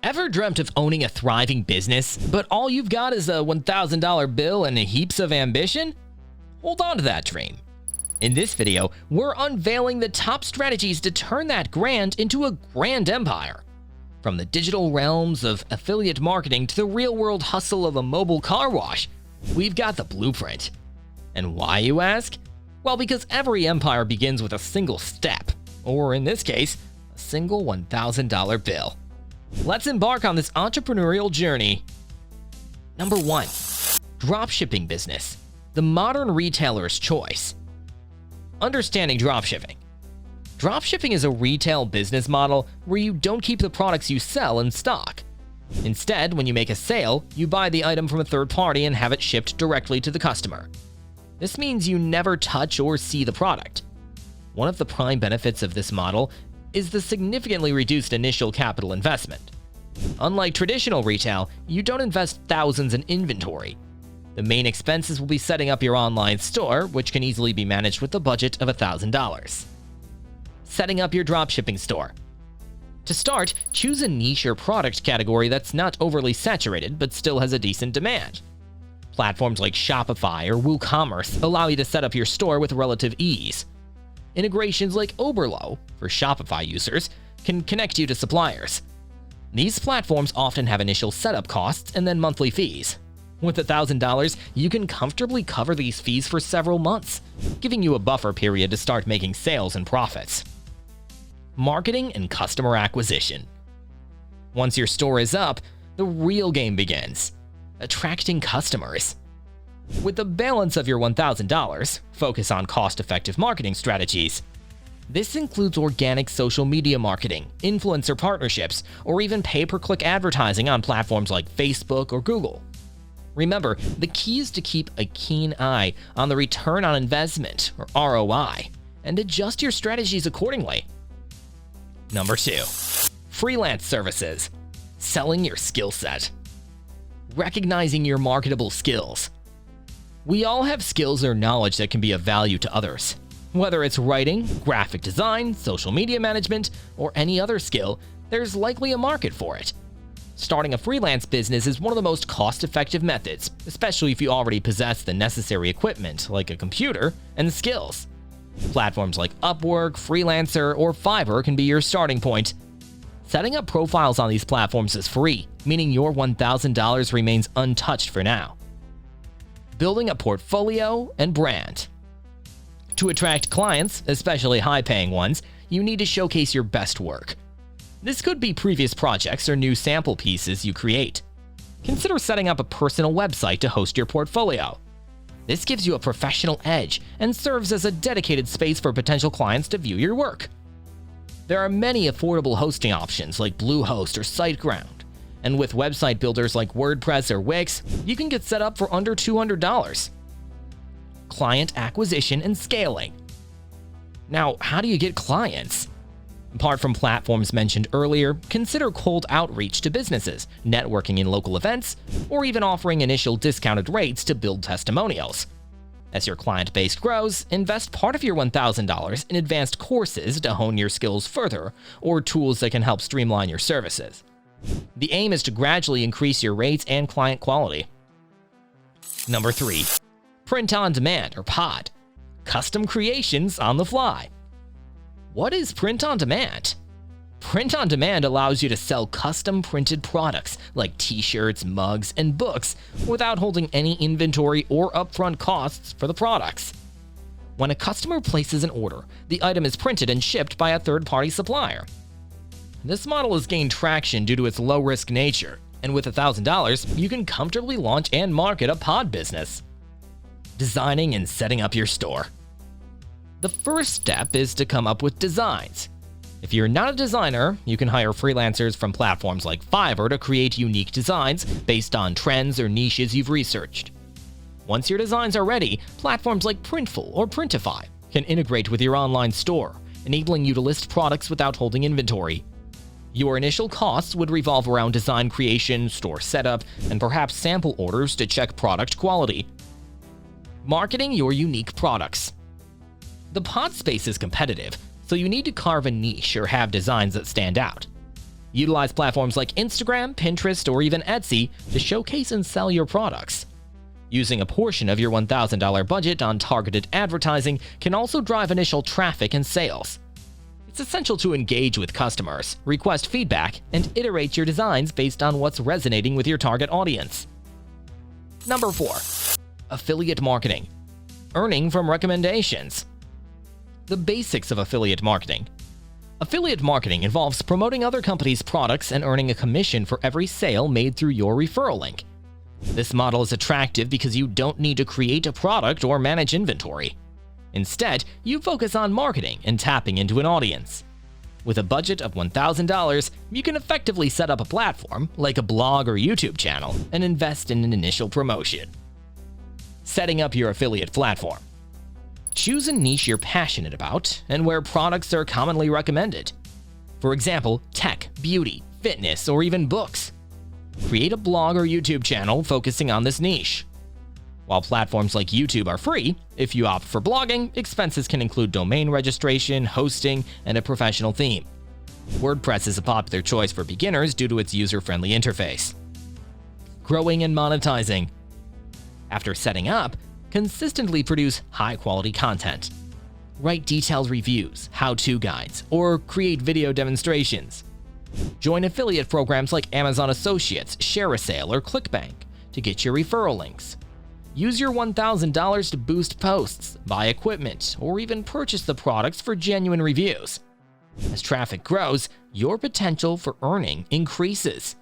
Ever dreamt of owning a thriving business, but all you've got is a $1,000 bill and heaps of ambition? Hold on to that dream. In this video, we're unveiling the top strategies to turn that grand into a grand empire. From the digital realms of affiliate marketing to the real-world hustle of a mobile car wash, we've got the blueprint. And why, you ask? Well, because every empire begins with a single step, or in this case, a single $1,000 bill. Let's embark on this entrepreneurial journey. Number 1. Dropshipping business, the modern retailer's choice. Understanding dropshipping. Dropshipping is a retail business model where you don't keep the products you sell in stock. Instead, when you make a sale, you buy the item from a third party and have it shipped directly to the customer. This means you never touch or see the product. One of the prime benefits of this model is the significantly reduced initial capital investment. Unlike traditional retail, you don't invest thousands in inventory. The main expenses will be setting up your online store, which can easily be managed with a budget of $1,000. Setting up your dropshipping store. To start, choose a niche or product category that's not overly saturated but still has a decent demand. Platforms like Shopify or WooCommerce allow you to set up your store with relative ease. Integrations like Oberlo, for Shopify users, can connect you to suppliers. These platforms often have initial setup costs and then monthly fees. With $1,000, you can comfortably cover these fees for several months, giving you a buffer period to start making sales and profits. Marketing and customer acquisition. Once your store is up, the real game begins: attracting customers. With the balance of your $1,000, focus on cost-effective marketing strategies. This includes organic social media marketing, influencer partnerships, or even pay-per-click advertising on platforms like Facebook or Google. Remember, the key is to keep a keen eye on the return on investment, or ROI, and adjust your strategies accordingly. Number 2. Freelance services. Selling your skill set. Recognizing your marketable skills. We all have skills or knowledge that can be of value to others. Whether it's writing, graphic design, social media management, or any other skill, there's likely a market for it. Starting a freelance business is one of the most cost-effective methods, especially if you already possess the necessary equipment, like a computer, and skills. Platforms like Upwork, Freelancer, or Fiverr can be your starting point. Setting up profiles on these platforms is free, meaning your $1,000 remains untouched for now. Building a portfolio and brand. To attract clients, especially high-paying ones, you need to showcase your best work. This could be previous projects or new sample pieces you create. Consider setting up a personal website to host your portfolio. This gives you a professional edge and serves as a dedicated space for potential clients to view your work. There are many affordable hosting options like Bluehost or SiteGround, and with website builders like WordPress or Wix, you can get set up for under $200. Client acquisition and scaling. Now, how do you get clients? Apart from platforms mentioned earlier, consider cold outreach to businesses, networking in local events, or even offering initial discounted rates to build testimonials. As your client base grows, invest part of your $1,000 in advanced courses to hone your skills further, or tools that can help streamline your services. The aim is to gradually increase your rates and client quality. Number 3. Print on demand, or POD. Custom creations on the fly. What is print on demand? Print on demand allows you to sell custom printed products like t-shirts, mugs, and books without holding any inventory or upfront costs for the products. When a customer places an order, the item is printed and shipped by a third-party supplier. This model has gained traction due to its low-risk nature, and with $1,000, you can comfortably launch and market a pod business. Designing and setting up your store. The first step is to come up with designs. If you're not a designer, you can hire freelancers from platforms like Fiverr to create unique designs based on trends or niches you've researched. Once your designs are ready, platforms like Printful or Printify can integrate with your online store, enabling you to list products without holding inventory. Your initial costs would revolve around design creation, store setup, and perhaps sample orders to check product quality. Marketing your unique products. The pod space is competitive, so you need to carve a niche or have designs that stand out. Utilize platforms like Instagram, Pinterest, or even Etsy to showcase and sell your products. Using a portion of your $1,000 budget on targeted advertising can also drive initial traffic and sales. It's essential to engage with customers, request feedback, and iterate your designs based on what's resonating with your target audience. Number 4. Affiliate marketing. Earning from recommendations. The basics of affiliate marketing. Affiliate marketing involves promoting other companies' products and earning a commission for every sale made through your referral link. This model is attractive because you don't need to create a product or manage inventory. Instead, you focus on marketing and tapping into an audience. With a budget of $1,000, you can effectively set up a platform, like a blog or YouTube channel, and invest in an initial promotion. Setting up your affiliate platform. Choose a niche you're passionate about and where products are commonly recommended. For example, tech, beauty, fitness, or even books. Create a blog or YouTube channel focusing on this niche. While platforms like YouTube are free, if you opt for blogging, expenses can include domain registration, hosting, and a professional theme. WordPress is a popular choice for beginners due to its user-friendly interface. Growing and monetizing. After setting up, consistently produce high-quality content. Write detailed reviews, how-to guides, or create video demonstrations. Join affiliate programs like Amazon Associates, ShareASale, or ClickBank to get your referral links. Use your $1,000 to boost posts, buy equipment, or even purchase the products for genuine reviews. As traffic grows, your potential for earning increases.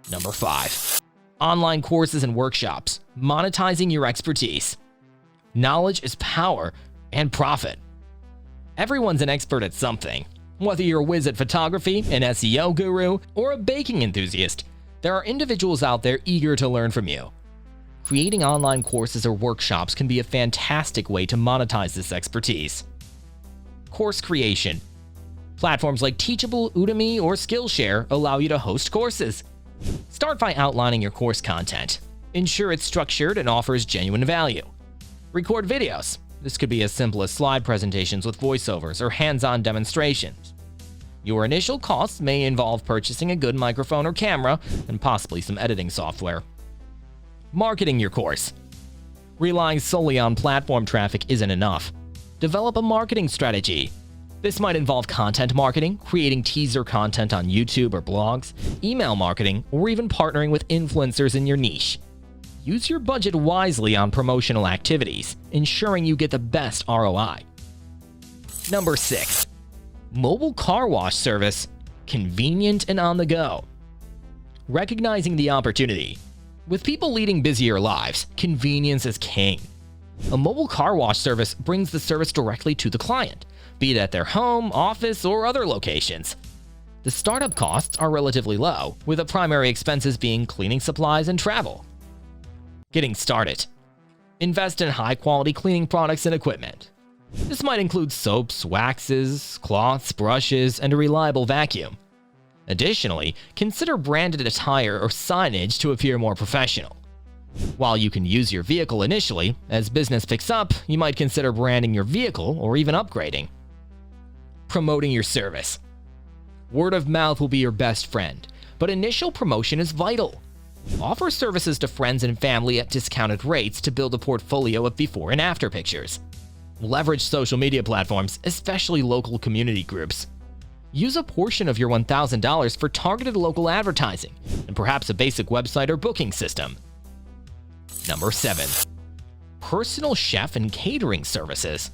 Number 5. Online courses and workshops, monetizing your expertise. Knowledge is power and profit. Everyone's an expert at something. Whether you're a whiz at photography, an SEO guru, or a baking enthusiast, there are individuals out there eager to learn from you. Creating online courses or workshops can be a fantastic way to monetize this expertise. Course creation. Platforms like Teachable, Udemy, or Skillshare allow you to host courses. Start by outlining your course content. Ensure it's structured and offers genuine value. Record videos. This could be as simple as slide presentations with voiceovers or hands-on demonstrations. Your initial costs may involve purchasing a good microphone or camera and possibly some editing software. Marketing your course. Relying solely on platform traffic isn't enough. Develop a marketing strategy. This might involve content marketing, creating teaser content on YouTube or blogs, email marketing, or even partnering with influencers in your niche. Use your budget wisely on promotional activities, ensuring you get the best ROI. Number 6. Mobile car wash service, convenient and on the go. Recognizing the opportunity. With people leading busier lives, convenience is king. A mobile car wash service brings the service directly to the client, be it at their home, office, or other locations. The startup costs are relatively low, with the primary expenses being cleaning supplies and travel. Getting started. Invest in high-quality cleaning products and equipment. This might include soaps, waxes, cloths, brushes, and a reliable vacuum. Additionally, consider branded attire or signage to appear more professional. While you can use your vehicle initially, as business picks up, you might consider branding your vehicle or even upgrading. Promoting your service. Word of mouth will be your best friend, but initial promotion is vital. Offer services to friends and family at discounted rates to build a portfolio of before and after pictures. Leverage social media platforms, especially local community groups. Use a portion of your $1,000 for targeted local advertising and perhaps a basic website or booking system. Number 7. Personal chef and catering services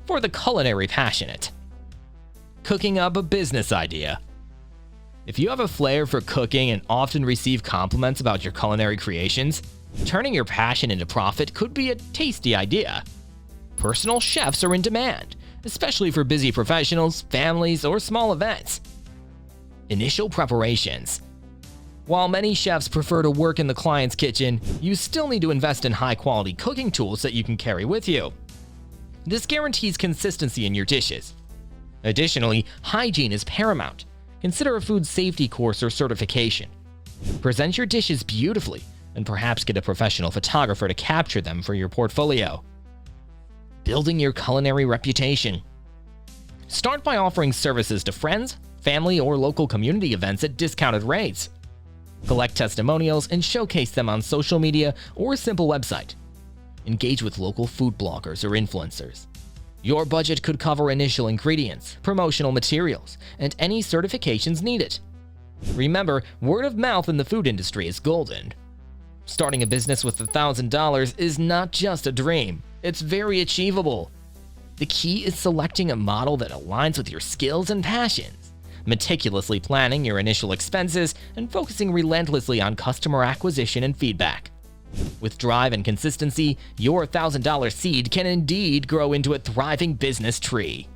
for the culinary passionate. Cooking up a business idea. If you have a flair for cooking and often receive compliments about your culinary creations, turning your passion into profit could be a tasty idea. Personal chefs are in demand, especially for busy professionals, families, or small events. Initial preparations. While many chefs prefer to work in the client's kitchen, you still need to invest in high-quality cooking tools that you can carry with you. This guarantees consistency in your dishes. Additionally, hygiene is paramount. Consider a food safety course or certification. Present your dishes beautifully, and perhaps get a professional photographer to capture them for your portfolio. Building your culinary reputation. Start by offering services to friends, family or local community events at discounted rates. Collect testimonials and showcase them on social media or a simple website. Engage with local food bloggers or influencers. Your budget could cover initial ingredients, promotional materials, and any certifications needed. Remember, word of mouth in the food industry is golden. Starting a business with $1,000 is not just a dream, it's very achievable. The key is selecting a model that aligns with your skills and passions, meticulously planning your initial expenses, and focusing relentlessly on customer acquisition and feedback. With drive and consistency, your $1,000 seed can indeed grow into a thriving business tree.